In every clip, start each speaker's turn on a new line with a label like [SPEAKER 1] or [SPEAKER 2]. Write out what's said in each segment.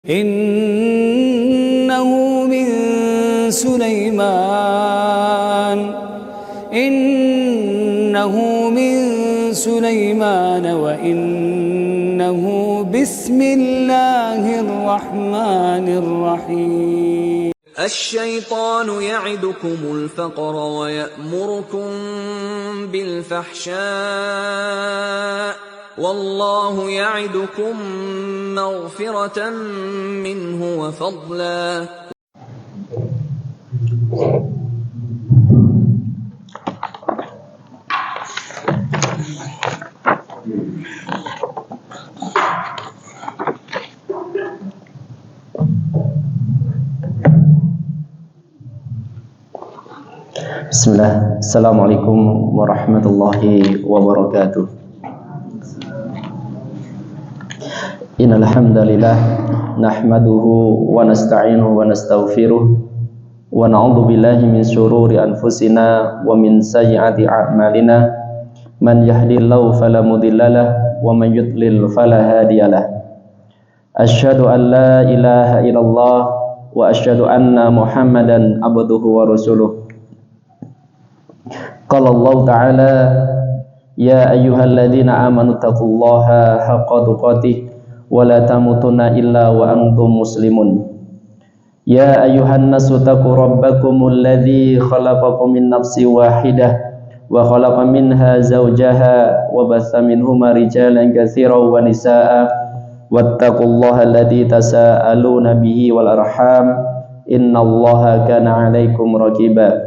[SPEAKER 1] Innahu min Sulaiman wa innahu bismillahirrahmanirrahim.
[SPEAKER 2] Asy-syaitanu ya'idukumul faqra wa ya'murukum bil fahsya'. Wallahu ya'idukum maghfiratan minhu wa fadla.
[SPEAKER 3] Bismillah. Assalamualaikum warahmatullahi wabarakatuh. Innal hamdalillah nahmaduhu wa nasta'inuhu wa nastaghfiruh wa na'udzu billahi min shururi anfusina wa min sayyiati a'malina. Man yahdihillahu fala mudhillalah wa man yudlil fala hadiyalah. Asyhadu an la ilaha illallah wa asyhadu anna Muhammadan abduhu wa rasuluh. Qala Allah ta'ala ya ayyuhalladzina amanu taqullaha haqqa tuqatih wa la tamutunna illa wa antum muslimun. Ya ayyuhan nasu taqu rabbakumul ladzi khalaqakum min nafsin wahidah wa khalaqa minha zawjaha wa batha minhuma rijalan katsiran wa nisaa'a wattaqullaha alladzi tasaaluna bihi wal arham innallaha kana 'alaikum raqiba.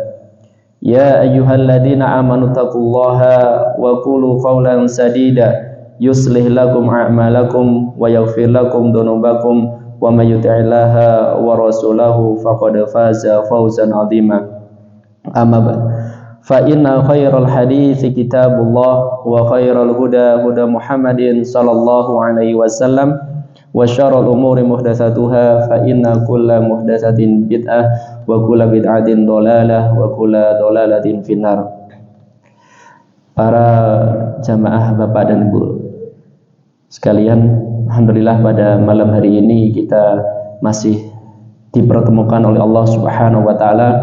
[SPEAKER 3] Ya ayyuhalladzina amanu taqullaha wa qulu qawlan sadida yuslih lakum a'malakum wa yaghfir lakum dhunubakum wa may yuti'illaha wa rasulahu faqad faza fawzan 'azima. Amma ba'd. Fa inna khairal hadithi kitabullah wa khairal huda huda Muhammadin sallallahu alaihi wasallam wa syarrul umuri muhdatsatuha fa inna kulla muhdatsatin bid'ah wa kulla bid'atin dhalalah wa kulla dhalalatin finnar. Para jamaah Bapak dan Ibu sekalian, alhamdulillah pada malam hari ini kita masih dipertemukan oleh Allah Subhanahu wa taala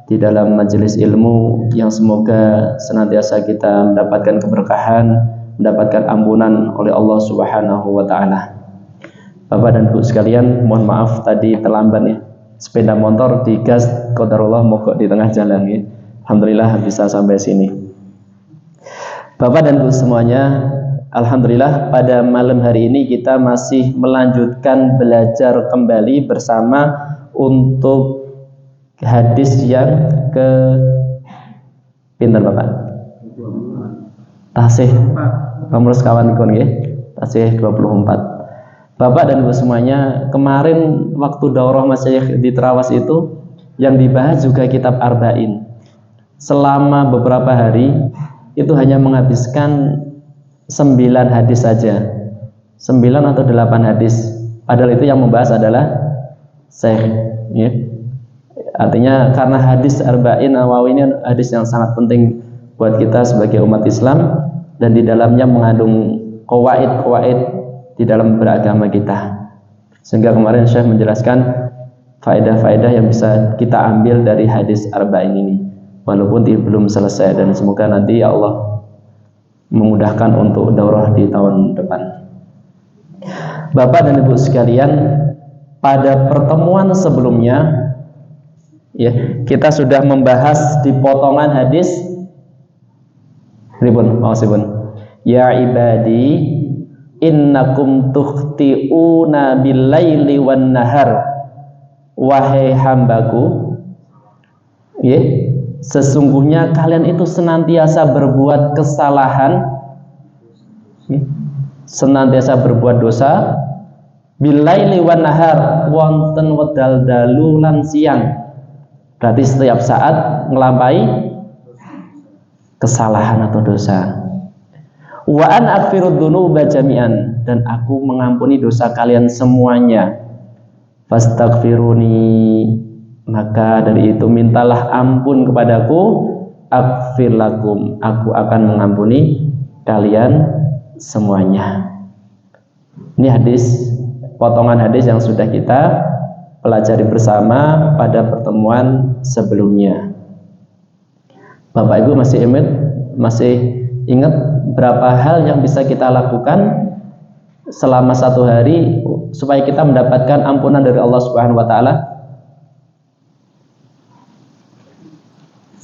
[SPEAKER 3] di dalam majelis ilmu yang semoga senantiasa kita mendapatkan keberkahan, mendapatkan ampunan oleh Allah Subhanahu wa taala. Bapak dan Ibu sekalian, mohon maaf tadi terlambat ya. Sepeda motor digas qadarullah mogok di tengah jalan ya. Alhamdulillah bisa sampai sini. Bapak dan Ibu semuanya, alhamdulillah pada malam hari ini kita masih melanjutkan belajar kembali bersama untuk hadis yang ke pinten Bapak? Tasih pamrus kawan ikon nggih. Tasih 24. Bapak dan Ibu semuanya, kemarin waktu daurah masyayikh di Trawas itu yang dibahas juga kitab Arba'in. Selama beberapa hari itu hanya menghabiskan 9 hadis saja, 9 atau 8 hadis. Padahal itu yang membahas adalah Syekh ya. Artinya karena hadis Arba'in Nawawi ini hadis yang sangat penting buat kita sebagai umat Islam, dan di dalamnya mengandung qawaid di dalam beragama kita. Sehingga kemarin Syekh menjelaskan faedah-faedah yang bisa kita ambil dari hadis Arba'in ini, walaupun belum selesai, dan semoga nanti ya Allah memudahkan untuk daurah di tahun depan. Bapak dan Ibu sekalian, pada pertemuan sebelumnya ya, kita sudah membahas di potongan hadis ribun, ya ibadi innakum tukhti'una bil-laili wan nahar, wahai hambaku ya, sesungguhnya kalian itu senantiasa berbuat kesalahan ya, senantiasa berbuat dosa, bil-laili wan nahar, wonten wedal dalu lan siang, berarti setiap saat ngelampai kesalahan atau dosa. Wa an aghfirud dzunuba jami'an, dan aku mengampuni dosa kalian semuanya. Fastaghfiruni, maka dari itu mintalah ampun kepadaku, aghfir lakum, aku akan mengampuni kalian semuanya. Ini hadis potongan hadis yang sudah kita pelajari bersama pada pertemuan sebelumnya. Bapak Ibu masih ingat berapa hal yang bisa kita lakukan selama satu hari supaya kita mendapatkan ampunan dari Allah Subhanahu wa taala?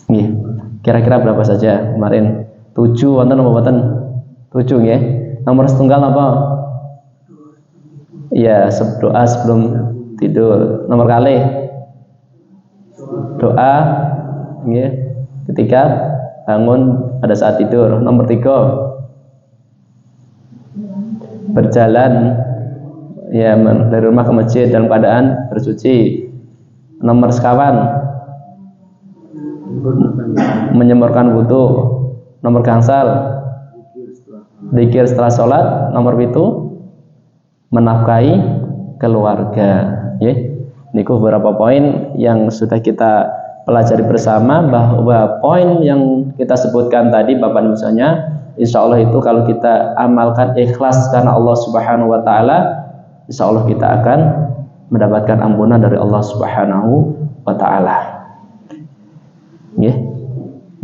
[SPEAKER 3] Nih, kira-kira berapa saja kemarin? 7 wonten apa mboten? 7 nggih. Nomor setunggal apa? Iya, doa sebelum tidur. Nomor kali doa nggih ketika bangun pada saat tidur. Nomor 3 berjalan ya dari rumah ke masjid dalam keadaan bersuci. Nomor sekawan menyemurkan wudu. Nomor gangsal zikir setelah sholat. Nomor 7 menafkahi keluarga. Ya, niku beberapa poin yang sudah kita pelajari bersama, bahwa poin yang kita sebutkan tadi Bapak dan Ibu, insya Allah itu kalau kita amalkan ikhlas karena Allah Subhanahu wa taala, insya Allah kita akan mendapatkan ampunan dari Allah Subhanahu wa taala. Nggih.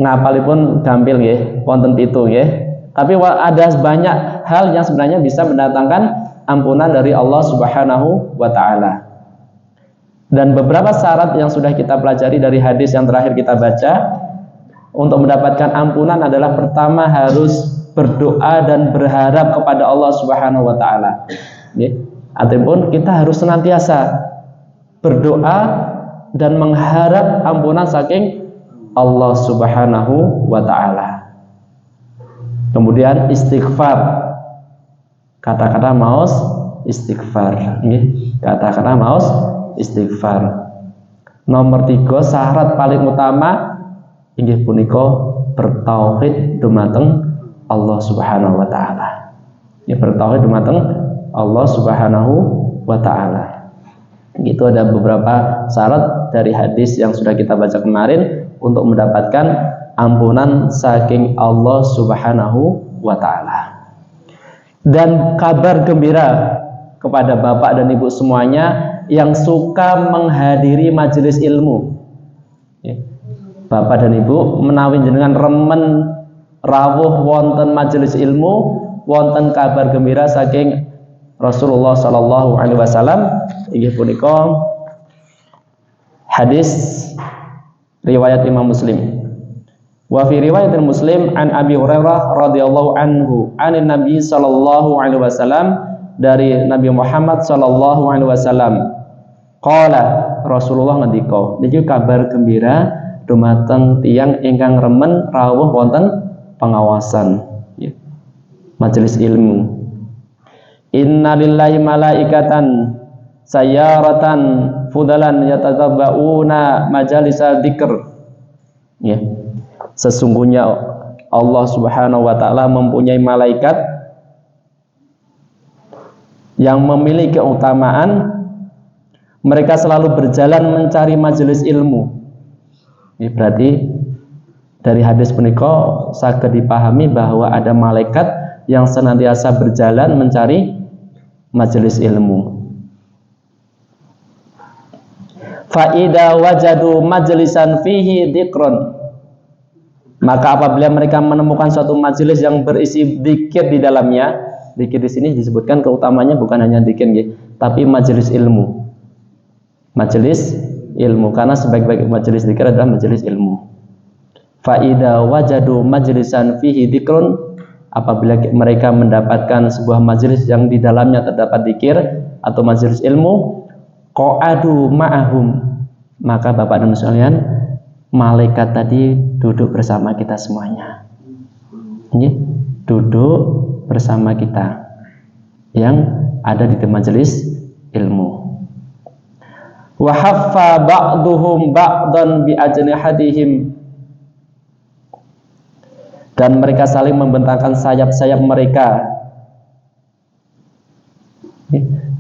[SPEAKER 3] Ngapalipun gampil nggih, wonten 7 nggih. Tapi ada banyak hal yang sebenarnya bisa mendatangkan ampunan dari Allah Subhanahu wa taala. Dan beberapa syarat yang sudah kita pelajari dari hadis yang terakhir kita baca untuk mendapatkan ampunan adalah pertama harus berdoa dan berharap kepada Allah Subhanahu wa taala. Nggih. Ataupun kita harus senantiasa berdoa dan mengharap ampunan saking Allah Subhanahu wa taala. Kemudian istighfar. Kata-kata maos istighfar. Nggih. Kata-kata maos istighfar. Nomor 3 syarat paling utama inggih punika bertauhid dumateng Allah Subhanahu wa taala. Ya, bertauhid dumateng Allah Subhanahu wa taala. Itu ada beberapa syarat dari hadis yang sudah kita baca kemarin untuk mendapatkan ampunan saking Allah Subhanahu wa taala. Dan kabar gembira kepada Bapak dan Ibu semuanya yang suka menghadiri majelis ilmu. Bapak dan Ibu menawi jenengan remen rawuh wonten majelis ilmu, wonten kabar gembira saking Rasulullah sallallahu alaihi wasallam. Inggih punika hadis riwayat Imam Muslim. Wa fi riwayat Muslim an Abi Hurairah radhiyallahu anhu anin Nabi sallallahu alaihi wasallam, dari Nabi Muhammad sallallahu alaihi wasallam, qala, Rasulullah ngendika, niki kabar gembira dumateng tiyang ingkang remen rawuh wonten pengawasan ya, majelis ilmu. Inna lillahi malaikatan sayyaratan fudalan yatatabba'una majalisal dzikr. Ya. Sesungguhnya Allah Subhanahu wa taala mempunyai malaikat yang memiliki keutamaan, mereka selalu berjalan mencari majelis ilmu. Ini berarti dari hadis punika saged dipahami bahwa ada malaikat yang senantiasa berjalan mencari majelis ilmu. Fa idza wajadu majlisan fihi dzikron, maka apabila mereka menemukan suatu majelis yang berisi dzikir di dalamnya, dzikir di sini disebutkan keutamanya bukan hanya dzikir nggih, tapi majelis ilmu. Majelis ilmu, karena sebaik-baik majelis dzikir adalah majelis ilmu. Fa idza wajadu majlisan fihi dzikrun, apabila mereka mendapatkan sebuah majelis yang di dalamnya terdapat dzikir atau majelis ilmu, qa'adu ma'ahum, maka Bapak dan Ibu sekalian, malaikat tadi duduk bersama kita semuanya. Ini duduk bersama kita yang ada di majelis ilmu. Wa haffa ba'duhum ba'dan bi ajnihatihim, dan mereka saling membentangkan sayap-sayap mereka.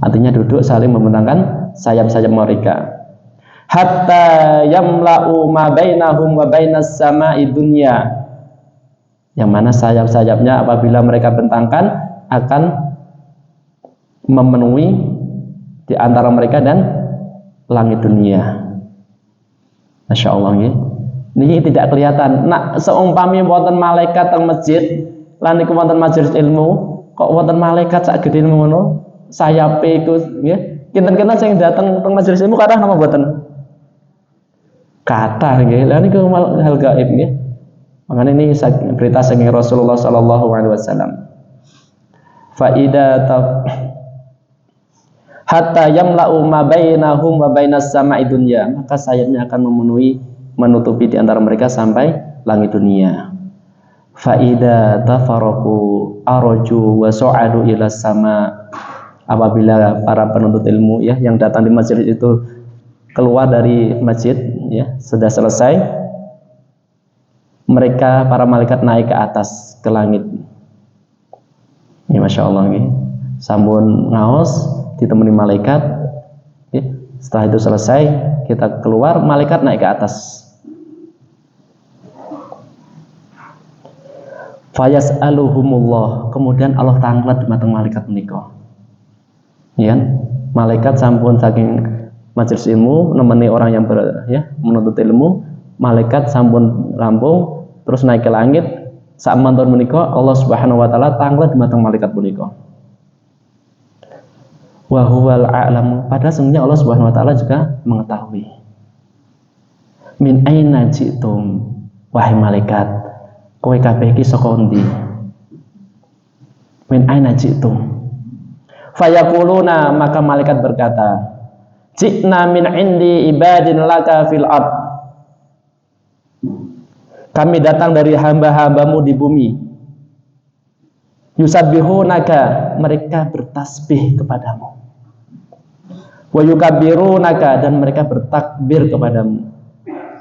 [SPEAKER 3] Artinya duduk saling membentangkan sayap-sayap mereka. Hatta yamla'u ma bainahum wa bainas sama'i dunya, yang mana sayap-sayapnya apabila mereka bentangkan akan memenuhi di antara mereka dan langit dunia. Masya Allah ini tidak kelihatan. Nak seumpami wonten malaikat teng masjid, lan niku wonten majelis ilmu, kok wonten malaikat sak gedhe ngono, sayape iku nggih. Kinten-kinten sing dateng teng majelis ilmu kathah napa mboten? Kathah nggih. Lah niku hal gaib nggih. Makanya ini berita saking Rasulullah sallallahu alaihi wasallam. Faida hatta yamla'u ma bainahum wa bainas sama'i dunya, maka sayapnya akan menutupi di antara mereka sampai langit dunia. Faida tafaraqu arju wa su'adu ila sama, apabila para penuntut ilmu ya yang datang di masjid itu keluar dari masjid ya sudah selesai, mereka para malaikat naik ke atas ke langit. Ya Masya Allah nggih. Sampun ngaos ditemani malaikat ya. Setelah itu selesai kita keluar, malaikat naik ke atas. Fayas'aluhumullah, kemudian Allah tanglet dumateng malaikat menika. Ya, malaikat sampun saking majelis ilmu nemeni orang yang menuntut ilmu, malaikat sampun rampung terus naik ke langit. Saat mantun menika Allah Subhanahu wa taala tanglet dumateng malaikat menika. Wa huwal a'lam, padahal sebenarnya Allah Subhanahu wa taala juga mengetahui. Min aina ji'tum, wahai malaikat, kowe kabeh iki saka endi? Min aina ji'tum. Fayaquluna, maka malaikat berkata, ji'na min indi ibadin laka fil ard. Kami datang dari hamba-hambamu di bumi. Yusabbihunaka, mereka bertasbih kepadamu. Wa yukabbirunaka, dan mereka bertakbir kepadamu.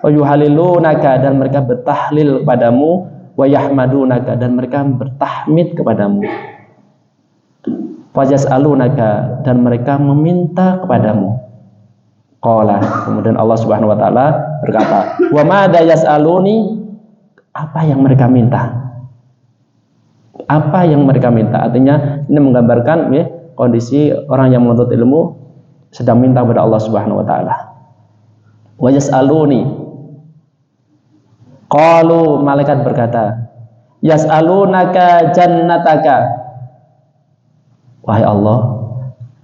[SPEAKER 3] Wa yuhalilunaka, dan mereka bertahlil kepadamu. Wa yahmadunaka, dan mereka bertahmid kepadamu. Wa yas'alunaka, dan mereka meminta kepadamu. Qala, kemudian Allah Subhanahu wa taala berkata, wa madza yas'aluni, apa yang mereka minta? Apa yang mereka minta? Artinya ini menggambarkan ya, kondisi orang yang menuntut ilmu sedang minta kepada Allah Subhanahu wa taala. Wa yas'aluni. Qalu, malaikat berkata, yas'alunaka jannataka. Wahai Allah,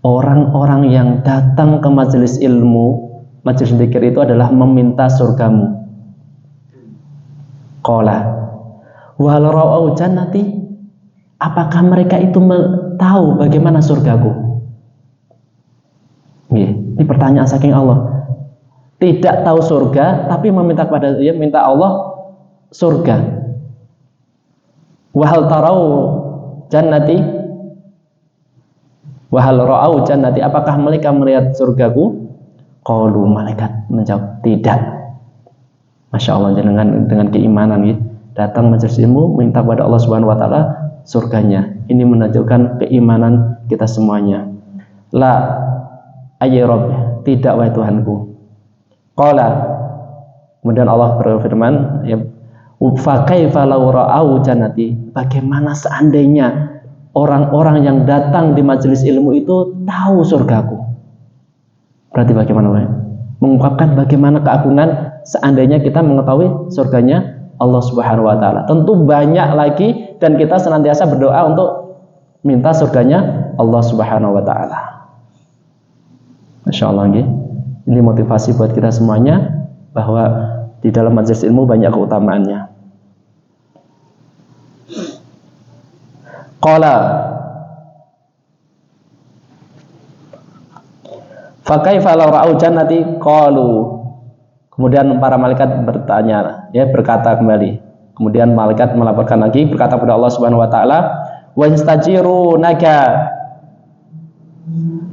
[SPEAKER 3] orang-orang yang datang ke majelis ilmu, majelis zikir itu adalah meminta surgamu. Qala wa hal ra'au jannati, apakah mereka itu tahu bagaimana surgaku? Ini pertanyaan saking Allah. Tidak tahu surga tapi meminta kepada dia, minta Allah surga. Wa hal tarau jannati, wa hal ra'au jannati, apakah mereka melihat surgaku? Qalu, malaikat menjawab tidak. Masya Allah, dengan keimanan gitu, datang majelis ilmu minta kepada Allah Subhanahu wa taala surganya. Ini menunjukkan keimanan kita semuanya. La ayya Rabb, tidak wahai Tuhanku. Qala, kemudian Allah berfirman, ya, fa kaifa law ra'au jannati, bagaimana seandainya orang-orang yang datang di majelis ilmu itu tahu surgaku? Berarti bagaimana wahai? Mengungkapkan bagaimana keagungan seandainya kita mengetahui surganya Allah Subhanahu wa taala. Tentu banyak lagi dan kita senantiasa berdoa untuk minta surganya Allah Subhanahu wa taala. Masya Allah nggih. Ini motivasi buat kita semuanya bahwa di dalam majelis ilmu banyak keutamaannya. Qala fa kaifa law ra'au jannati qalu. Kemudian para malaikat bertanya, ya, berkata kembali. Kemudian malaikat melaporkan lagi, berkata kepada Allah Subhanahu wa taala, wa yastajirunaka,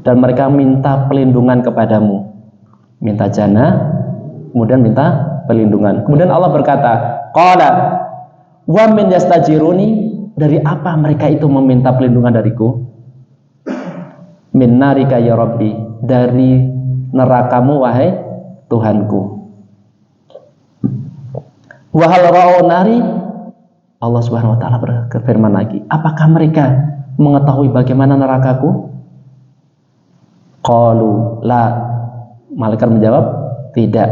[SPEAKER 3] dan mereka minta pelindungan kepadamu. Minta jannah, kemudian minta pelindungan. Kemudian Allah berkata, qala wa min yastajiruni, dari apa mereka itu meminta pelindungan dariku? Min narika ya Rabbi, dari nerakamu wahai Tuhanku. Wa hal ra'au nari, Allah Subhanahu wa taala berfirman lagi, apakah mereka mengetahui bagaimana nerakaku? Qalu la. Malaikat menjawab, tidak.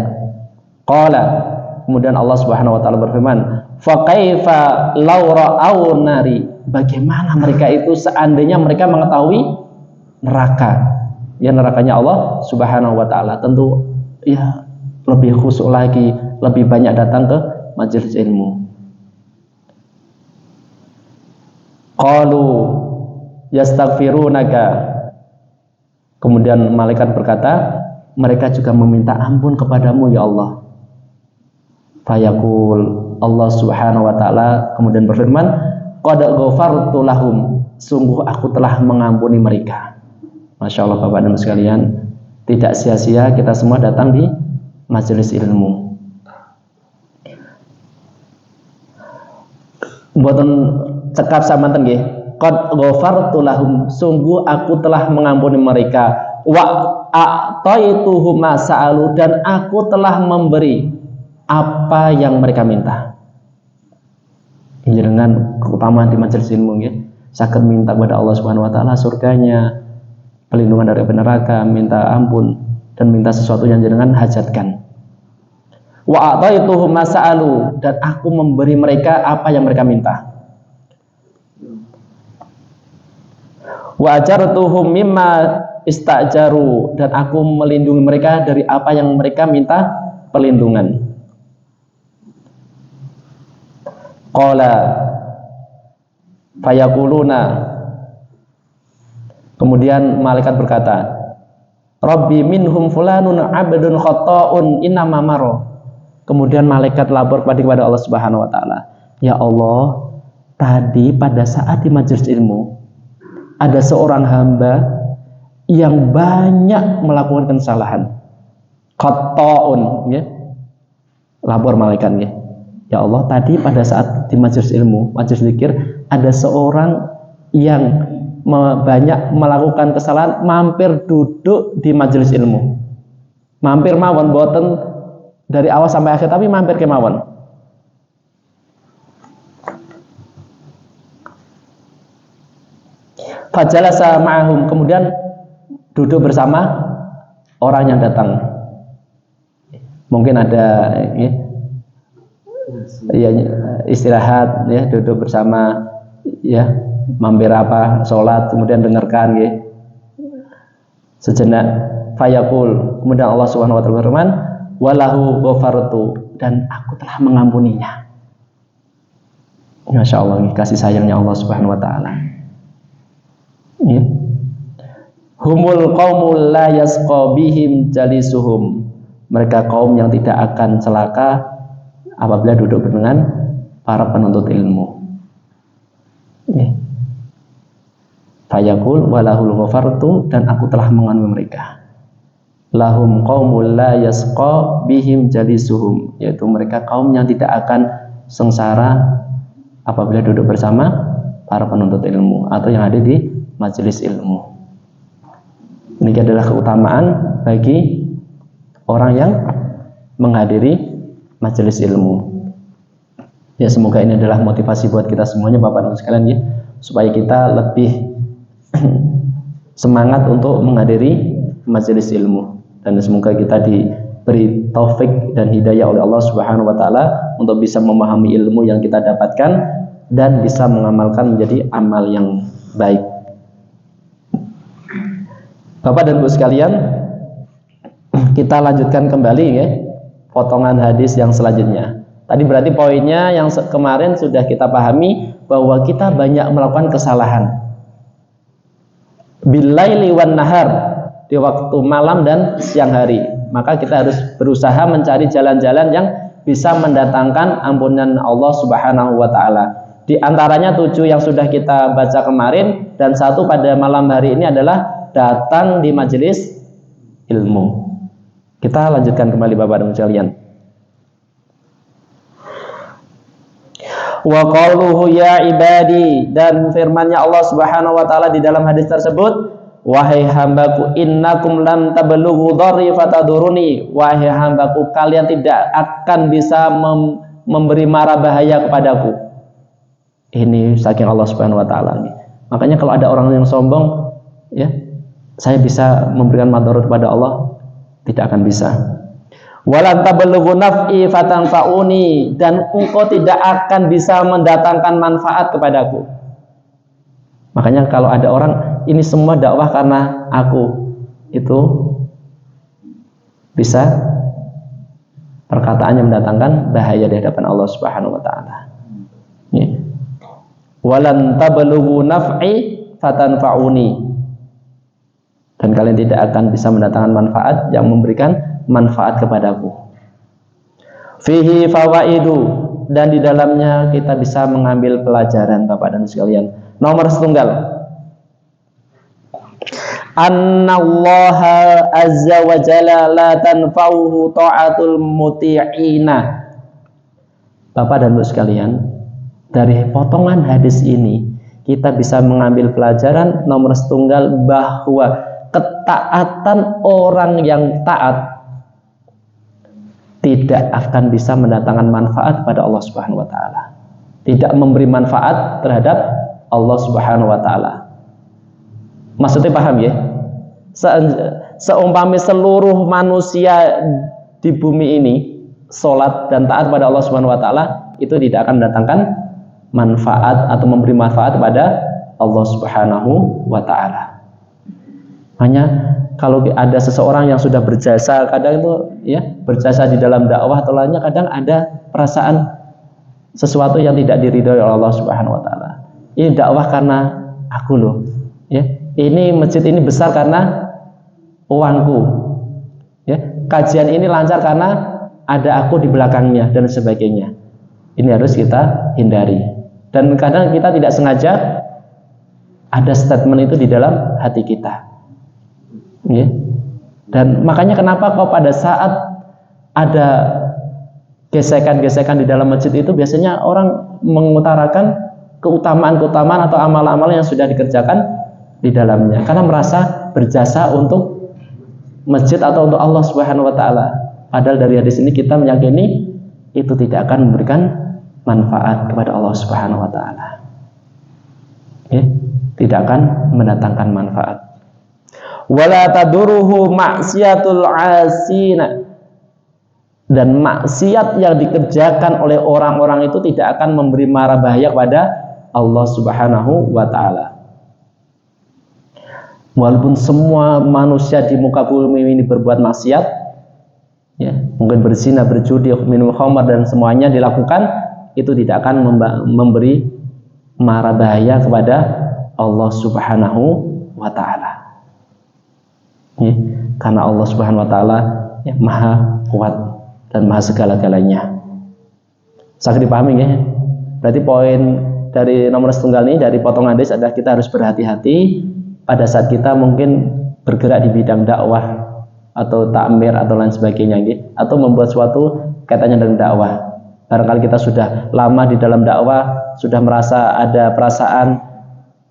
[SPEAKER 3] Qala. Kemudian Allah Subhanahu wa taala berfirman, fa kaifa law ra'au nari. Bagaimana mereka itu seandainya mereka mengetahui neraka. Ya, nerakanya Allah Subhanahu wa taala. Tentu ya lebih khusyuk lagi, lebih banyak datang ke majelis ilmu. Qalu yastaghfirunaka. Kemudian malaikat berkata, mereka juga meminta ampun kepadamu ya Allah. Fayaqul, Allah Subhanahu wa taala kemudian berfirman, qad ghafartu lahum. Sungguh aku telah mengampuni mereka. Masya Allah Bapak dan Ibu sekalian, tidak sia-sia kita semua datang di majelis ilmu. Mboten cekap samanten nggih. Qad ghafartu lahum, sungguh aku telah mengampuni mereka. Wa a'taituhum ma sa'alu, dan aku telah memberi apa yang mereka minta. Ini dengan keutamaan di majelis ilmu nggih. Saged minta kepada Allah Subhanahu wa taala surganya, perlindungan dari api neraka, minta ampun dan minta sesuatu yang jenengan hajatkan. Wa a'taituhum ma sa'alu, dan aku memberi mereka apa yang mereka minta. Wa ajartuhum mimma istajaru, dan aku melindungi mereka dari apa yang mereka minta perlindungan. Qala fayaquluna, kemudian malaikat berkata, Rabbi minhum fulanun abdun khata'un innama maro. Kemudian malaikat lapor kepada Allah Subhanahu wa taala, ya Allah, tadi pada saat di majelis ilmu ada seorang hamba yang banyak melakukan kesalahan. Khata'un, ya. Lapor malaikat, ya. Ya Allah, tadi pada saat di majelis ilmu, majelis zikir, ada seorang yang banyak melakukan kesalahan, mampir duduk di majelis ilmu. Mampir mawon, boten dari awal sampai akhir, tapi mampir kemawon. Fajalasa ma'ahum, kemudian duduk bersama orang yang datang. Mungkin ada ya, istirahat, ya, duduk bersama, ya, mampir apa, sholat, kemudian dengarkan, ya, sejenak. Fayaqul, kemudian Allah Subhanahu wa taala berfirman, walahu ghafartu, dan aku telah mengampuninya. Masya Allah, kasih sayangnya Allah Subhanahu wa taala. Ya. Humul qaumul la yasqa bihim jalisuhum. Mereka kaum yang tidak akan celaka apabila duduk dengan para penuntut ilmu. Ya. Fayaqul walahul ghafartu, dan aku telah mengampuni mereka. Lahum qaumul la yasqa bihim jalisuhum, yaitu mereka kaum yang tidak akan sengsara apabila duduk bersama para penuntut ilmu atau yang ada di majelis ilmu. Ini adalah keutamaan bagi orang yang menghadiri majelis ilmu. Ya, semoga ini adalah motivasi buat kita semuanya Bapak dan sekalian, ya, supaya kita lebih semangat untuk menghadiri majelis ilmu, dan semoga kita diberi taufik dan hidayah oleh Allah Subhanahu wa taala untuk bisa memahami ilmu yang kita dapatkan dan bisa mengamalkan menjadi amal yang baik. Bapak dan Ibu sekalian, kita lanjutkan kembali, ya, potongan hadis yang selanjutnya. Tadi berarti poinnya yang kemarin sudah kita pahami bahwa kita banyak melakukan kesalahan. Billaili wan nahar, di waktu malam dan siang hari. Maka kita harus berusaha mencari jalan-jalan yang bisa mendatangkan ampunan Allah Subhanahu wa taala. Di antaranya 7 yang sudah kita baca kemarin, dan 1 pada malam hari ini adalah datang di majelis ilmu. Kita lanjutkan kembali Bapak dan sekalian. Wa qauluhu ya ibadi, dan firman-Nya Allah Subhanahu wa taala di dalam hadis tersebut, wahai hambaku, innakum lam tablughu dharri fataduruni, wahai hambaku, kalian tidak akan bisa memberi mara bahaya kepadaku. Ini saking Allah Subhanahu wa taala. Makanya kalau ada orang yang sombong, ya, saya bisa memberikan madarat kepada Allah? Tidak akan bisa. Walan tablughu naf'i fatanfa'uni, dan engkau tidak akan bisa mendatangkan manfaat kepadaku. Makanya kalau ada orang ini semua dakwah karena aku, itu bisa perkataannya mendatangkan bahaya di hadapan Allah Subhanahu wa taala. Ya. Walan tablughu naf'i fatanfa'uni, dan kalian tidak akan bisa mendatangkan manfaat yang memberikan manfaat kepadaku. Fihi fawaidu, dan di dalamnya kita bisa mengambil pelajaran Bapak dan sekalian. Nomor setunggal, annallaha azza wa jalla la tanfa'uhu ta'atul muti'ina. Bapak dan Ibu sekalian, dari potongan hadis ini kita bisa mengambil pelajaran nomor setunggal, bahwa ketaatan orang yang taat tidak akan bisa mendatangkan manfaat pada Allah Subhanahu wa taala. Tidak memberi manfaat terhadap Allah Subhanahu wa taala. Maksudnya paham ya? Seumpama seluruh manusia di bumi ini salat dan taat pada Allah Subhanahu wa taala, itu tidak akan mendatangkan manfaat atau memberi manfaat kepada Allah Subhanahu wa taala. Hanya kalau ada seseorang yang sudah berjasa, kadang itu ya berjasa di dalam dakwah atau lainnya, kadang ada perasaan sesuatu yang tidak diridhoi oleh Allah Subhanahu wa taala. Ini dakwah karena aku loh, ya. Ini masjid ini besar karena uangku. Ya, kajian ini lancar karena ada aku di belakangnya dan sebagainya. Ini harus kita hindari. Dan kadang kita tidak sengaja ada statement itu di dalam hati kita. Ya. Dan makanya kenapa kok pada saat ada gesekan-gesekan di dalam masjid itu biasanya orang mengutarakan keutamaan-keutamaan atau amal-amal yang sudah dikerjakan di dalamnya, karena merasa berjasa untuk masjid atau untuk Allah Subhanahu wa taala. Padahal dari hadis ini kita meyakini itu tidak akan memberikan manfaat kepada Allah Subhanahu wa taala. Ya, tidak akan mendatangkan manfaat. Wala taduruhu maksiatul asina, dan maksiat yang dikerjakan oleh orang-orang itu tidak akan memberi mara bahaya kepada Allah Subhanahu wa taala. Walaupun semua manusia di muka bumi ini berbuat maksiat, ya, mungkin berzina, berjudi, minum khamar dan semuanya dilakukan, itu tidak akan memberi mara bahaya kepada Allah Subhanahu wa taala. Ya, karena Allah Subhanahu wa taala ya, maha kuat dan maha segala-galanya. Sangat dipahami ya? Berarti poin dari nomor setunggal ini, dari potongan hadis adalah kita harus berhati-hati pada saat kita mungkin bergerak di bidang dakwah atau takmir atau lain sebagainya, gitu, atau membuat suatu kaitannya dengan dakwah. Barangkali kita sudah lama di dalam dakwah, sudah merasa ada perasaan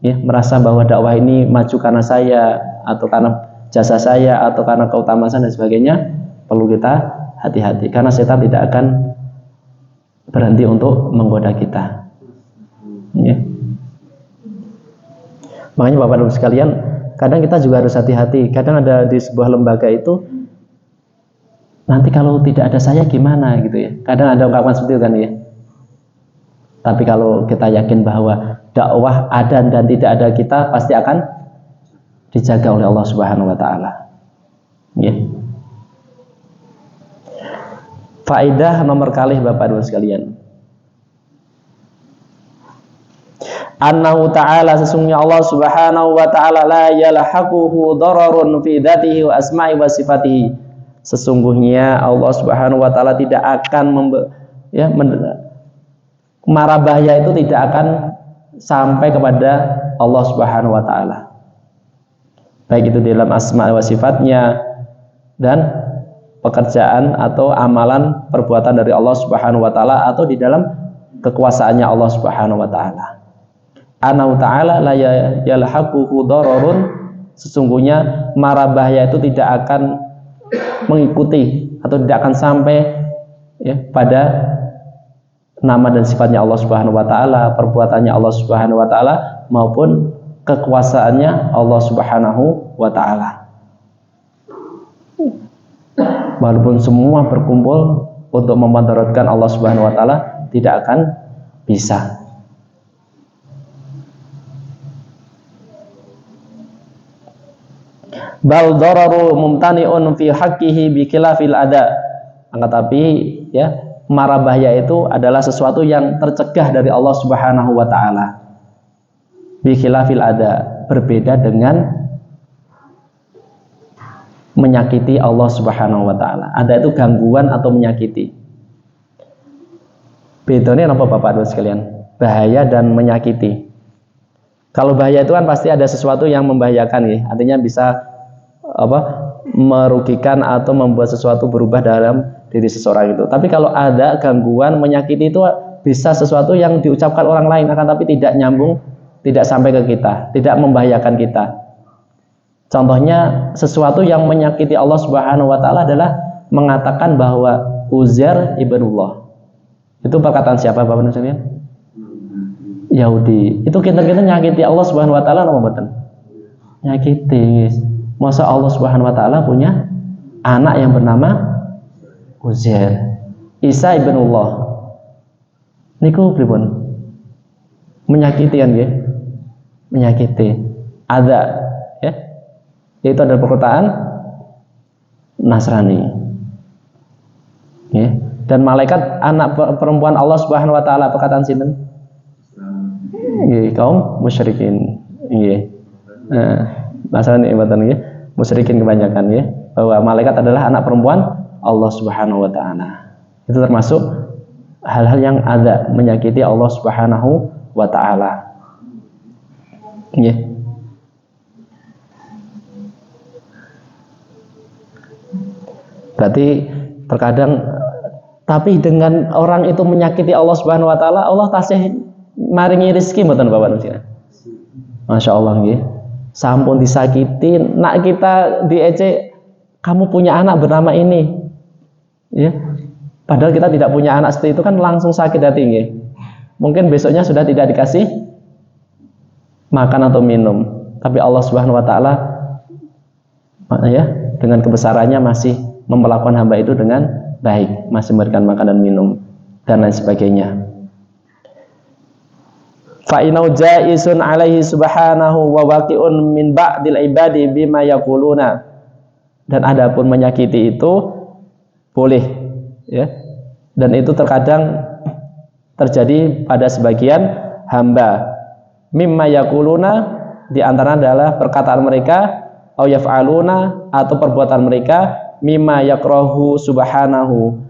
[SPEAKER 3] ya, merasa bahwa dakwah ini maju karena saya atau karena jasa saya atau karena keutamaan saya dan sebagainya. Perlu kita hati-hati karena setan tidak akan berhenti untuk menggoda kita ya. Makanya Bapak Ibu sekalian, kadang kita juga harus hati-hati. Kadang ada di sebuah lembaga itu, nanti kalau tidak ada saya gimana gitu ya. Kadang ada ungkapan seperti itu kan ya. Tapi kalau kita yakin bahwa dakwah ada dan tidak ada kita, pasti akan dijaga oleh Allah Subhanahu wa taala. Ya. Faedah nomor kalih Bapak Ibu sekalian. Annahu ta'ala, sesungguhnya Allah Subhanahu wa ta'ala la yalhaquhu dararun fi dzatihi wa asma'i wa sifatihi. Sesungguhnya Allah Subhanahu wa ta'ala tidak akan mara bahaya itu tidak akan sampai kepada Allah Subhanahu wa ta'ala. Baik itu dalam asma wa sifatnya dan pekerjaan atau amalan perbuatan dari Allah Subhanahu wa ta'ala, atau di dalam kekuasaannya Allah Subhanahu wa ta'ala. Annahu ta'ala la yalhaquhu dararun, sesungguhnya mara bahaya itu tidak akan mengikuti atau tidak akan sampai ya, pada nama dan sifatnya Allah Subhanahu wa ta'ala, perbuatannya Allah Subhanahu wa ta'ala, maupun kekuasaannya Allah Subhanahu wa ta'ala. Walaupun semua berkumpul untuk memudaratkan Allah Subhanahu wa ta'ala, tidak akan bisa. Bal dararu mumtani'un fi haqqihi bi khilafil ada. Akan tapi ya, mara bahaya itu adalah sesuatu yang tercegah dari Allah Subhanahu wa ta'ala. Bi khilafil ada, berbeda dengan menyakiti Allah Subhanahu wa ta'ala. Ada itu gangguan atau menyakiti. Bedanya apa Bapak Ibu sekalian? Bahaya dan menyakiti. Kalau bahaya itu kan pasti ada sesuatu yang membahayakan ya. Artinya bisa merugikan atau membuat sesuatu berubah dalam diri seseorang itu. Tapi kalau ada gangguan menyakiti itu bisa sesuatu yang diucapkan orang lain akan tapi tidak nyambung, tidak sampai ke kita, tidak membahayakan kita. Contohnya sesuatu yang menyakiti Allah Subhanahu wa ta'ala adalah mengatakan bahwa Uzair ibnullah. Itu perkataan siapa Bapak Ibu? Yahudi. Itu kita nyakiti Allah Subhanahu wa ta'ala apa betul? Nyakiti. Masa Allah Subhanahu wa ta'ala punya anak yang bernama Uzair. Isa ibnullah. Niku pripun? Menyakiti kan nggih? Menyakiti. Ada ya. Itu adalah perkataan Nasrani. Ya. Dan malaikat anak perempuan Allah Subhanahu wa ta'ala perkataan sinten? Nggih, kaum musyrikin. Nggih. Nasrani ibatan nggih. Musyrikin kebanyakan ya, bahwa malaikat adalah anak perempuan Allah Subhanahu wa ta'ala. Itu termasuk hal-hal yang ada menyakiti Allah Subhanahu wa ta'ala. Ya. Berarti terkadang tapi dengan orang itu menyakiti Allah Subhanahu wa ta'ala, Allah tasih maringi rezeki mboten Bapak Ibu. Masya Allah nggih. Sampun disakiti, nak kita diejek, kamu punya anak bernama ini, ya. Padahal kita tidak punya anak seperti itu kan langsung sakit hati, nggih. Mungkin besoknya sudah tidak dikasih makan atau minum, tapi Allah Subhanahu wa ta'ala ya, dengan kebesarannya masih memperlakukan hamba itu dengan baik, masih memberikan makan dan minum dan lain sebagainya. Fa'inau ja'isun alaihi subhanahu wa waqi'un min ba'dil ibadi bima yaquluna. Dan adapun menyakiti itu boleh ya. Dan itu terkadang terjadi pada sebagian hamba. Mimma yaquluna, di antara adalah perkataan mereka, au yaf'aluna, atau perbuatan mereka, mimma yakrahu subhanahu,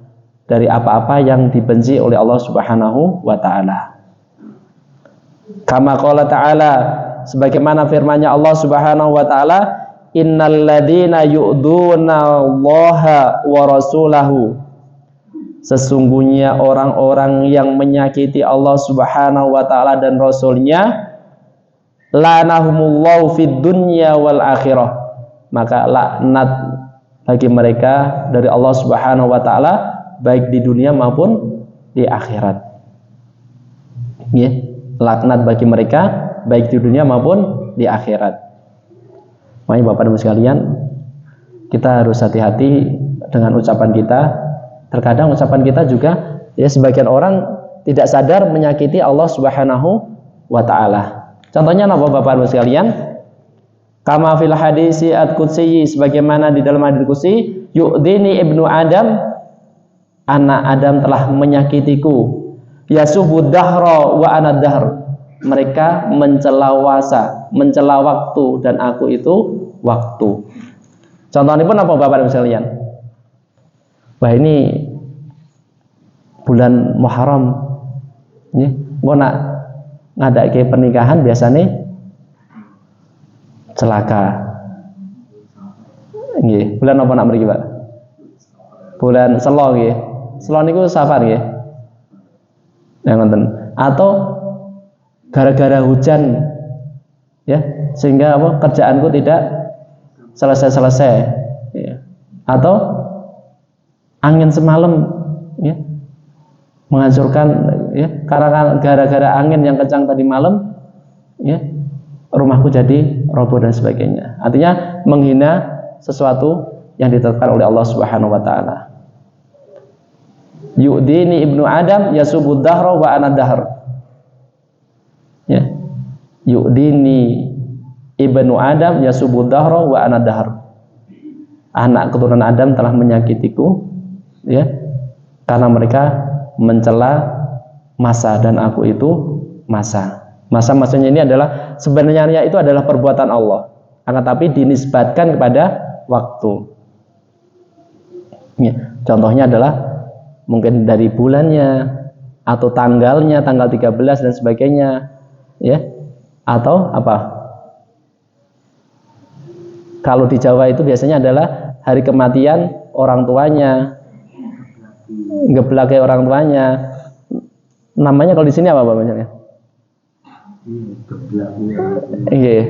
[SPEAKER 3] dari apa-apa yang dibenci oleh Allah Subhanahu wa ta'ala. Kama qala ta'ala, sebagaimana firman-Nya Allah Subhanahu wa ta'ala, innal ladzina yu'dzuna Allaha wa rasulahu, sesungguhnya orang-orang yang menyakiti Allah Subhanahu wa ta'ala dan Rasul-Nya, lanahumullahu fid dunya wal akhirah, maka laknat bagi mereka dari Allah Subhanahu wa ta'ala baik di dunia maupun di akhirat. Ya, laknat bagi mereka baik di dunia maupun di akhirat. Makanya Bapak Ibu sekalian, kita harus hati-hati dengan ucapan kita. Terkadang ucapan kita juga ya, sebagian orang tidak sadar menyakiti Allah Subhanahu wa ta'ala. Contohnya apa Bapak Ibu sekalian? Kama fil hadisi at-qudsi, sebagaimana di dalam hadis qudsi, yu'dini ibnu Adam, anak Adam telah menyakitiku. Yasubu dahra wa ana dahr, mereka mencela wasa, mencela waktu, dan aku itu waktu. Contohnya pun apa Bapak Ibu sekalian? Wah, ini bulan Muharram, ya, mau nak ngadake pernikahan biasanya celaka. Nggih, bulan apa nak mriki, Pak? Bulan Selo nggih. Selo niku Safar nggih. Ya ngoten. Atau gara-gara hujan ya, sehingga apa kerjaanku tidak selesai-selesai ya. Atau angin semalam ya, menghancurkan ya, karena gara-gara angin yang kencang tadi malam ya, rumahku jadi roboh dan sebagainya. Artinya menghina sesuatu yang ditetapkan oleh Allah Subhanahu wa taala. Yu'dini ibnu Adam yasubud dahra wa ana dahr. Ya. Yu'dini ibnu Adam yasubud dahra wa ana dahr. Anak keturunan Adam telah menyakitiku, ya, karena mereka mencela masa dan aku itu masa. Masa-masanya ini adalah sebenarnya itu adalah perbuatan Allah, akan tapi dinisbatkan kepada waktu. Ya, contohnya adalah mungkin dari bulannya atau tanggalnya, tanggal 13 dan sebagainya, ya. Atau apa? Kalau di Jawa itu biasanya adalah hari kematian orang tuanya, ngeblake orang tuanya. Namanya kalau di sini apa bacanya? Iya.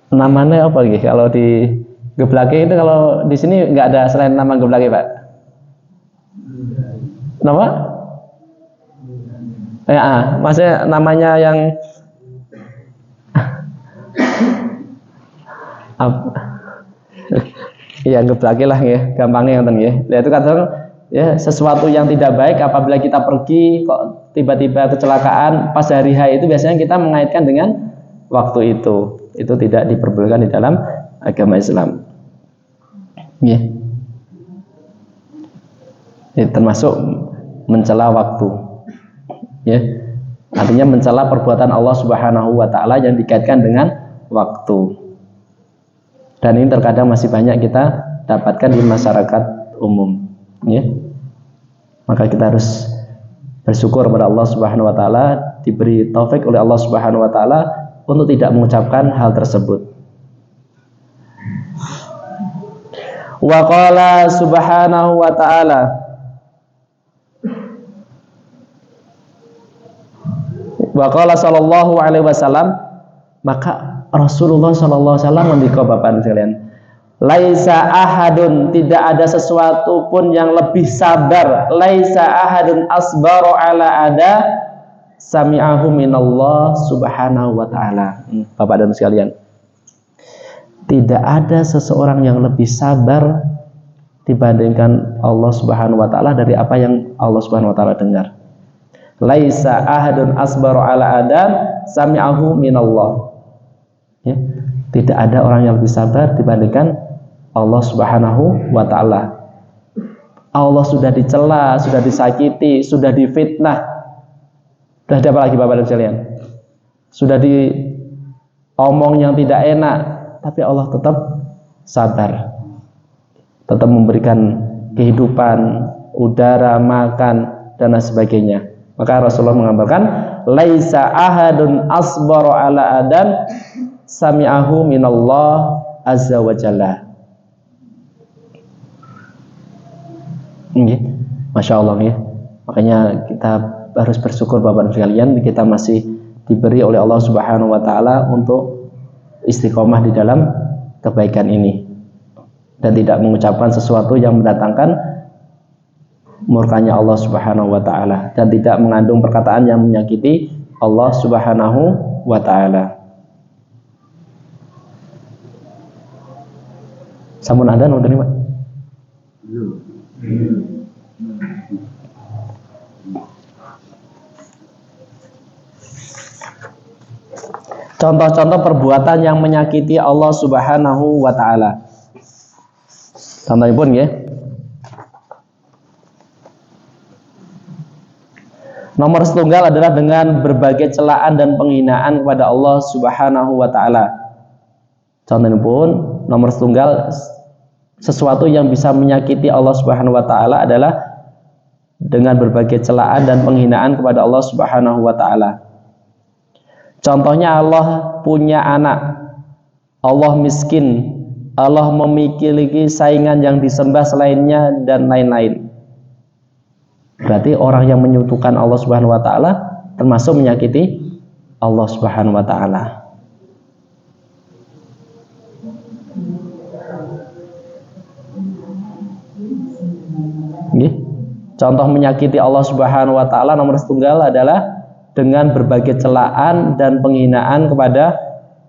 [SPEAKER 3] Namanya apa gitu? Kalau di geblake itu, kalau di sini nggak ada selain nama geblake, Pak. Nama? Ya, maksudnya namanya yang iya, geblake lah ya, gampangnya ngoten nggih. Lah itu kadang ya sesuatu yang tidak baik apabila kita pergi kok tiba-tiba kecelakaan pas hari H itu biasanya kita mengaitkan dengan waktu itu. Itu tidak diperbolehkan di dalam agama Islam. Ya. Ini termasuk mencela waktu. Ya. Artinya mencela perbuatan Allah Subhanahu wa taala yang dikaitkan dengan waktu. Dan ini terkadang masih banyak kita dapatkan di masyarakat umum, ya. Maka kita harus bersyukur kepada Allah Subhanahu wa taala, diberi taufik oleh Allah Subhanahu wa taala untuk tidak mengucapkan hal tersebut. Wa qala subhanahu wa ta'ala, wa qala sallallahu alaihi wasallam, maka Rasulullah sallallahu alaihi wasallam ngendika Bapak sekalian, laisa ahadun, tidak ada sesuatu pun yang lebih sabar, laisa ahadun asbaru ala ada sami'ahu minallah subhanahu wa ta'ala. Bapak dan sekalian, tidak ada seseorang yang lebih sabar dibandingkan Allah Subhanahu wa taala dari apa yang Allah Subhanahu wa taala dengar. Laisa ahadun asbaru ala adam sami'ahu minallah. Ya, tidak ada orang yang lebih sabar dibandingkan Allah Subhanahu wa taala. Allah sudah dicela, sudah disakiti, sudah difitnah. Sudah ada apa lagi Bapak dan sekalian? Sudah diomong yang tidak enak, tapi Allah tetap sabar. Tetap memberikan kehidupan, udara, makan dan lain sebagainya. Maka Rasulullah mengabarkan, laisa ahadun asbaru ala adam sami'ahu minallah azza wa jalla. Masya Allah ya. Makanya kita harus bersyukur Bapak dan sekalian, kita masih diberi oleh Allah Subhanahu wa taala untuk istiqomah di dalam kebaikan ini dan tidak mengucapkan sesuatu yang mendatangkan murkanya Allah Subhanahu wa taala dan tidak mengandung perkataan yang menyakiti Allah Subhanahu wa taala. Sampun ada nu terima? Contoh-contoh perbuatan yang menyakiti Allah Subhanahu wa taala. Contohnya pun ya. Nomor setunggal adalah dengan berbagai celaan dan penghinaan kepada Allah Subhanahu wa taala. Contohnya pun nomor setunggal, sesuatu yang bisa menyakiti Allah Subhanahu wa taala adalah dengan berbagai celaan dan penghinaan kepada Allah Subhanahu wa taala. Contohnya Allah punya anak, Allah miskin, Allah memiliki saingan yang disembah selainnya dan lain-lain. Berarti orang yang menyekutukan Allah Subhanahu wa taala termasuk menyakiti Allah Subhanahu wa taala. Contoh menyakiti Allah Subhanahu wa taala nomor setunggal adalah dengan berbagai celaan dan penghinaan kepada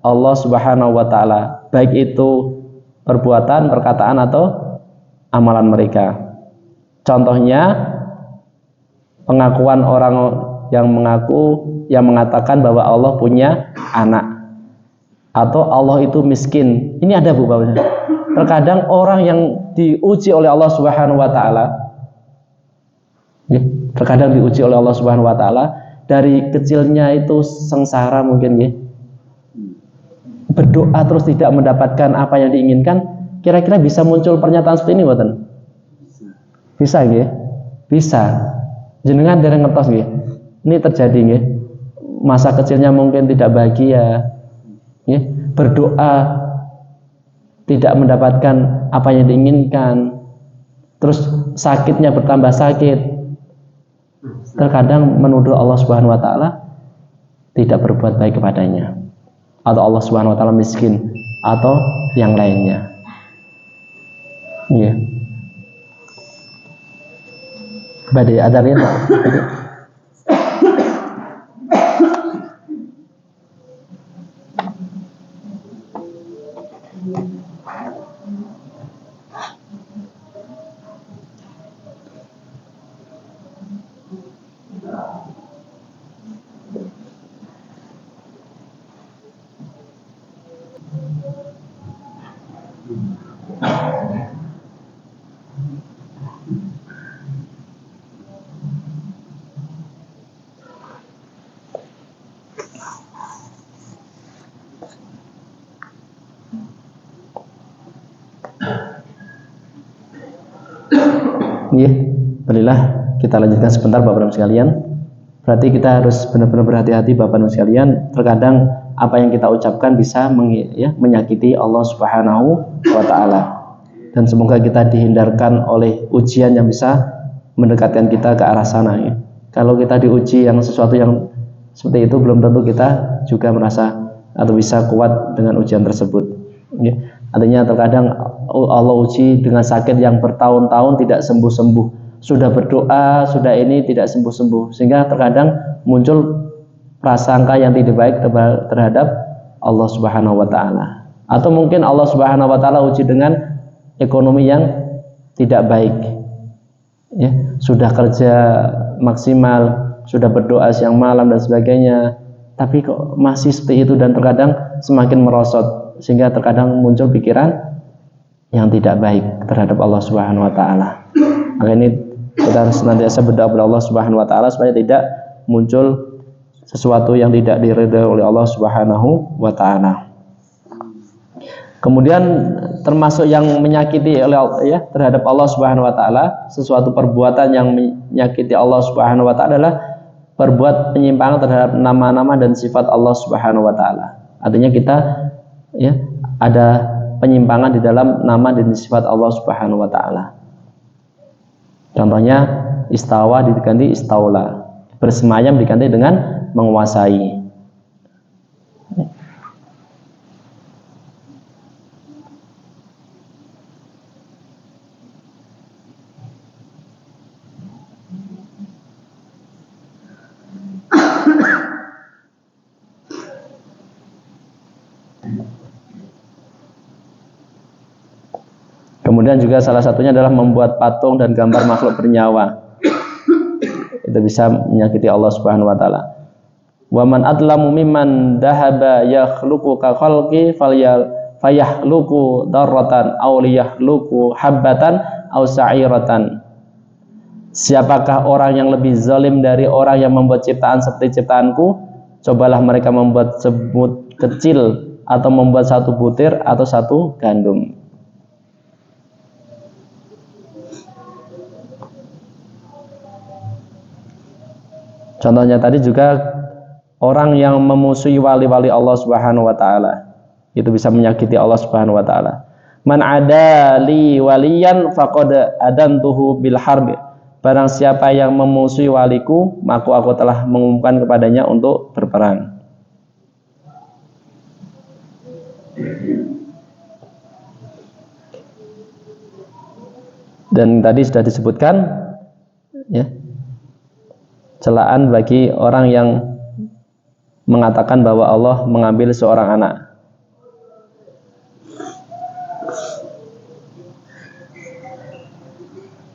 [SPEAKER 3] Allah Subhanahu wa taala, baik itu perbuatan, perkataan atau amalan mereka. Contohnya pengakuan orang yang mengatakan bahwa Allah punya anak atau Allah itu miskin. Ini ada Bu Bapak. Terkadang orang yang diuji oleh Allah Subhanahu wa taala, terkadang diuji oleh Allah Subhanahu wa taala, dari kecilnya itu sengsara mungkin ya. Berdoa terus tidak mendapatkan apa yang diinginkan, kira-kira bisa muncul pernyataan seperti ini mboten? Bisa nggih? Bisa. Jenengan dereng ngertos nggih. Ini terjadi nggih. Masa kecilnya mungkin tidak bahagia. Nggih, berdoa tidak mendapatkan apa yang diinginkan. Terus sakitnya bertambah sakit. Terkadang menuduh Allah Subhanahu wa taala tidak berbuat baik kepadanya, atau Allah Subhanahu wa taala miskin, atau yang lainnya. Iya. Badai adarin. Iya, berilah kita lanjutkan sebentar Bapak Ibu sekalian. Berarti kita harus benar-benar berhati-hati Bapak Ibu sekalian. Terkadang apa yang kita ucapkan bisa menyakiti Allah Subhanahu wa taala. Dan semoga kita dihindarkan oleh ujian yang bisa mendekatkan kita ke arah sana ya. Kalau kita diuji yang sesuatu yang seperti itu, belum tentu kita juga merasa atau bisa kuat dengan ujian tersebut ya. Artinya terkadang Allah uji dengan sakit yang bertahun-tahun tidak sembuh-sembuh. Sudah berdoa, sudah ini tidak sembuh-sembuh. Sehingga terkadang muncul prasangka yang tidak baik terhadap Allah Subhanahu wa taala. Atau mungkin Allah Subhanahu wa taala uji dengan ekonomi yang tidak baik. Ya, sudah kerja maksimal, sudah berdoa siang malam dan sebagainya, tapi kok masih seperti itu dan terkadang semakin merosot. Sehingga terkadang muncul pikiran yang tidak baik terhadap Allah Subhanahu wa taala. Maka ini kita harus senantiasa berdoa kepada Allah Subhanahu wa taala supaya tidak muncul sesuatu yang tidak diridhai oleh Allah Subhanahu wa taala. Kemudian termasuk yang menyakiti oleh terhadap Allah Subhanahu wa taala, sesuatu perbuatan yang menyakiti Allah Subhanahu wa taala adalah berbuat penyimpangan terhadap nama-nama dan sifat Allah Subhanahu wa taala. Artinya kita ada penyimpangan di dalam nama dan sifat Allah Subhanahu wa taala. Contohnya istawa diganti istaula, bersemayam diganti dengan menguasai. Kemudian juga salah satunya adalah membuat patung dan gambar makhluk bernyawa. Itu bisa menyakiti Allah Subhanahu wa taala. Wa man adlamu mimman dahaba yakhluqu ka khalqi fayakhluqu darratan aw liyakhluqu habbatan aw sa'iratan. Siapakah orang yang lebih zalim dari orang yang membuat ciptaan seperti ciptaanku? Cobalah mereka membuat semut kecil atau membuat satu butir atau satu gandum. Contohnya tadi juga orang yang memusuhi wali-wali Allah Subhanahu wa taala, itu bisa menyakiti Allah Subhanahu wa taala. Man adali waliyan faqad adantuhu bil harbi. Barang siapa yang memusuhi waliku, maka aku telah mengumumkan kepadanya untuk berperang. Dan tadi sudah disebutkan ya, celaan bagi orang yang mengatakan bahwa Allah mengambil seorang anak.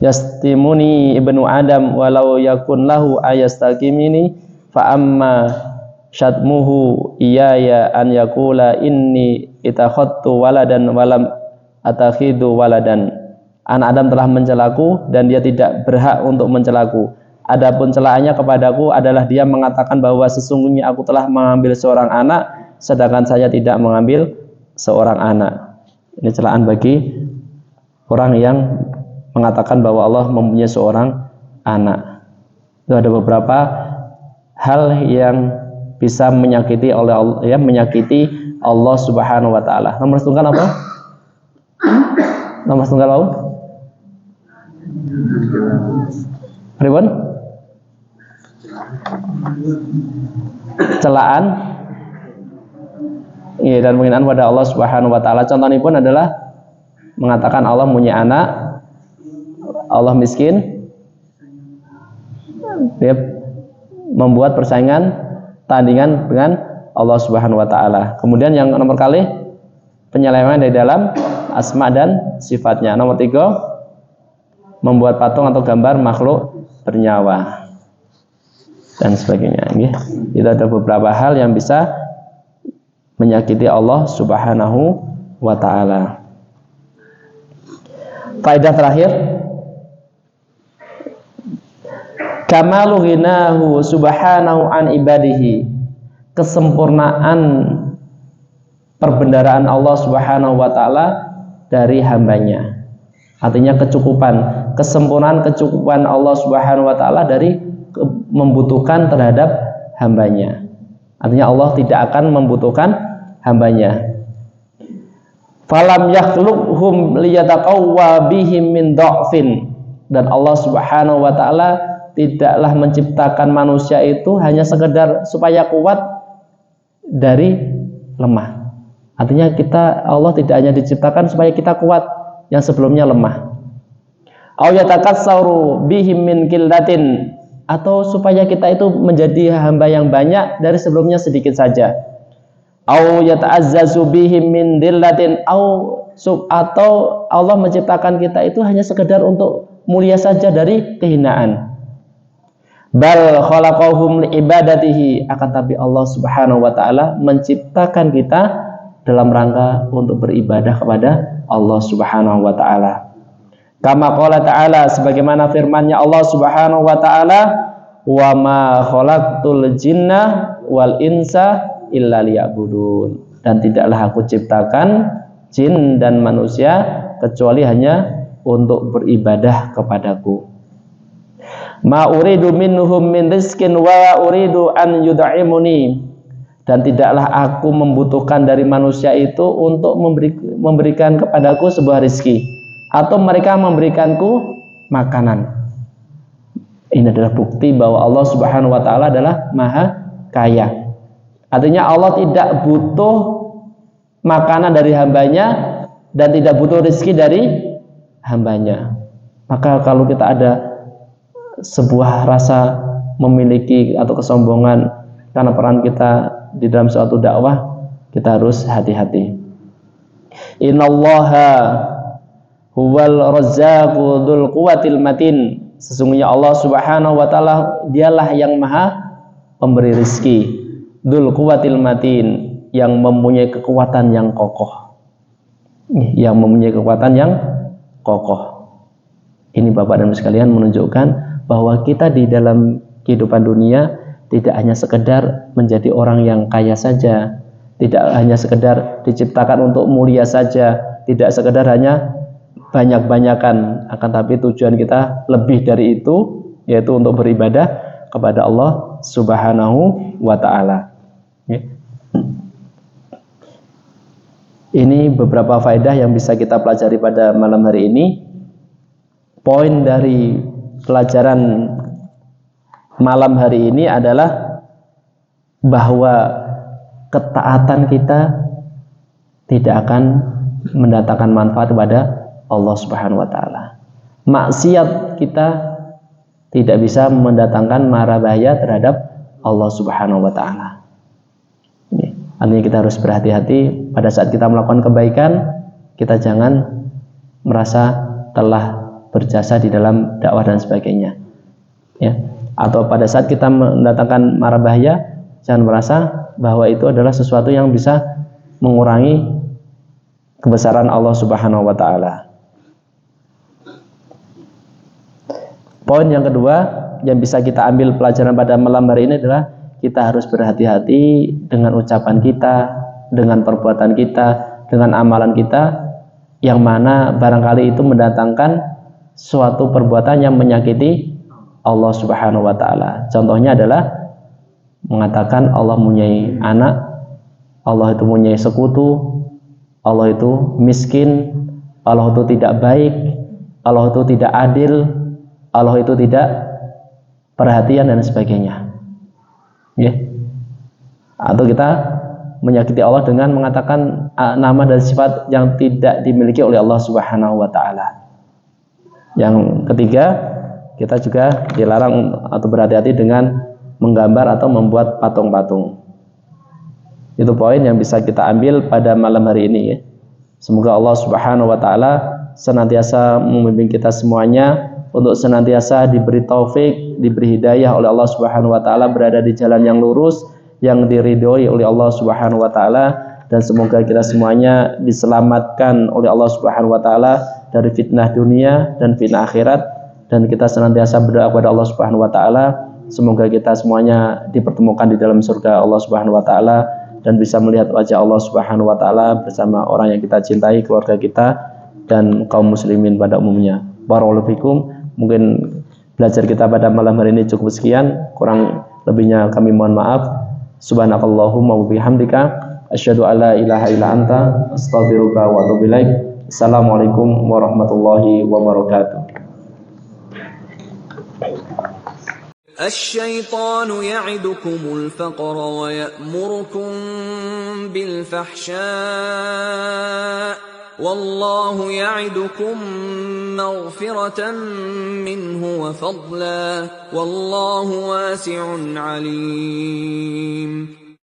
[SPEAKER 3] Yastimuni ibnu Adam walau yakun lahu ayastakimini fa amma syatmuhu iyaya an yakula inni itakhadtu waladan walam atakhidu waladan. Anak Adam telah mencelaku dan dia tidak berhak untuk mencelaku. Adapun celaannya kepadaku adalah dia mengatakan bahwa sesungguhnya aku telah mengambil seorang anak sedangkan saya tidak mengambil seorang anak. Ini celaan bagi orang yang mengatakan bahwa Allah mempunyai seorang anak. Itu ada beberapa hal yang bisa menyakiti oleh Allah, ya, menyakiti Allah Subhanahu wa taala. Nomor setunggal apa? Nomor setunggal apa? Ribon? Celaan. Iya, dan penghinaan pada Allah Subhanahu wa taala. Contohnya pun adalah mengatakan Allah punya anak, Allah miskin, dia membuat persaingan tandingan dengan Allah Subhanahu wa taala. Kemudian yang nomor kali penyelewengan dari dalam asma dan sifatnya. Nomor 3, membuat patung atau gambar makhluk bernyawa dan sebagainya. Itu ada beberapa hal yang bisa menyakiti Allah Subhanahu wa taala. Faedah terakhir, kamalu ghinahu subhanahu an ibadihi, kesempurnaan perbendaharaan Allah Subhanahu wa taala dari hambanya. Artinya kesempurnaan kecukupan Allah Subhanahu wa taala dari membutuhkan terhadap hambanya. Artinya Allah tidak akan membutuhkan hambanya. Falam yakhluqhum liyataqawwa bihim min dha'fin, dan Allah Subhanahu wa taala tidaklah menciptakan manusia itu hanya sekedar supaya kuat dari lemah. Artinya Allah tidak hanya diciptakan supaya kita kuat yang sebelumnya lemah. Au yatakassaru bihim min qillatin, atau supaya kita itu menjadi hamba yang banyak dari sebelumnya sedikit saja. Au yata'azzazu bihim min dillatin, atau Allah menciptakan kita itu hanya sekedar untuk mulia saja dari kehinaan. Bal khalaqahum liibadatihi, akan tapi Allah Subhanahu wa taala menciptakan kita dalam rangka untuk beribadah kepada Allah Subhanahu wa taala. Kama qala ta'ala, sebagaimana firman-Nya Allah Subhanahu wa taala, wa ma khalaqtul jinna wal insa illa liya'budun, dan tidaklah aku ciptakan jin dan manusia kecuali hanya untuk beribadah kepadaku. Ma uridu minhum min rizkin wa uridu an yud'imuni, dan tidaklah aku membutuhkan dari manusia itu untuk memberikan kepadaku sebuah rizki atau mereka memberikanku makanan. Ini adalah bukti bahwa Allah Subhanahu wa taala adalah maha kaya. Artinya Allah tidak butuh makanan dari hambanya dan tidak butuh rizki dari hambanya. Maka kalau kita ada sebuah rasa memiliki atau kesombongan karena peran kita di dalam suatu dakwah, kita harus hati-hati. Innallaha huwal razzaqu dzul quwwatil matin, sesungguhnya Allah Subhanahu wa taala dialah yang maha pemberi rizki, dzul quwwatil matin, yang mempunyai kekuatan yang kokoh. Yang mempunyai kekuatan yang kokoh. Ini Bapak dan Ibu sekalian menunjukkan bahwa kita di dalam kehidupan dunia tidak hanya sekedar menjadi orang yang kaya saja, tidak hanya sekedar diciptakan untuk mulia saja, tidak sekedar hanya banyak-banyakan, akan tapi tujuan kita lebih dari itu, yaitu untuk beribadah kepada Allah Subhanahu wa taala. Ini beberapa faedah yang bisa kita pelajari pada malam hari ini. Poin dari pelajaran malam hari ini adalah bahwa ketaatan kita tidak akan mendatangkan manfaat kepada Allah Subhanahu wa taala. Maksiat kita tidak bisa mendatangkan mara bahaya terhadap Allah Subhanahu wa taala. Artinya kita harus berhati-hati pada saat kita melakukan kebaikan, kita jangan merasa telah berjasa di dalam dakwah dan sebagainya. Ya. Atau pada saat kita mendatangkan mara bahaya, jangan merasa bahwa itu adalah sesuatu yang bisa mengurangi kebesaran Allah Subhanahu wa taala. Poin yang kedua yang bisa kita ambil pelajaran pada malam hari ini adalah kita harus berhati-hati dengan ucapan kita, dengan perbuatan kita, dengan amalan kita, yang mana barangkali itu mendatangkan suatu perbuatan yang menyakiti Allah Subhanahu wa taala. Contohnya adalah mengatakan Allah mempunyai anak, Allah itu mempunyai sekutu, Allah itu miskin, Allah itu tidak baik, Allah itu tidak adil, Allah itu tidak perhatian dan sebagainya. Ya. Atau kita menyakiti Allah dengan mengatakan nama dan sifat yang tidak dimiliki oleh Allah Subhanahu wa taala. Yang ketiga, kita juga dilarang atau berhati-hati dengan menggambar atau membuat patung-patung. Itu poin yang bisa kita ambil pada malam hari ini ya. Semoga Allah Subhanahu wa taala senantiasa membimbing kita semuanya untuk senantiasa diberi taufik, diberi hidayah oleh Allah Subhanahu wa taala berada di jalan yang lurus, yang diridhoi oleh Allah Subhanahu wa taala, dan semoga kita semuanya diselamatkan oleh Allah Subhanahu wa taala dari fitnah dunia dan fitnah akhirat, dan kita senantiasa berdoa kepada Allah Subhanahu wa taala semoga kita semuanya dipertemukan di dalam surga Allah Subhanahu wa taala dan bisa melihat wajah Allah Subhanahu wa taala bersama orang yang kita cintai, keluarga kita dan kaum muslimin pada umumnya. Barakallahu fikum. Mungkin belajar kita pada malam hari ini cukup sekian, kurang lebihnya kami mohon maaf. Subhanakallahumma wa bihamdika asyhadu an la ilaha illa anta astaghfiruka wa atubu ilaik. Assalamualaikum warahmatullahi wabarakatuh.
[SPEAKER 2] الشيطان يعدكم الفقر ويأمركم بالفحشاء والله يعدكم مغفرة منه وفضلا والله واسع عليم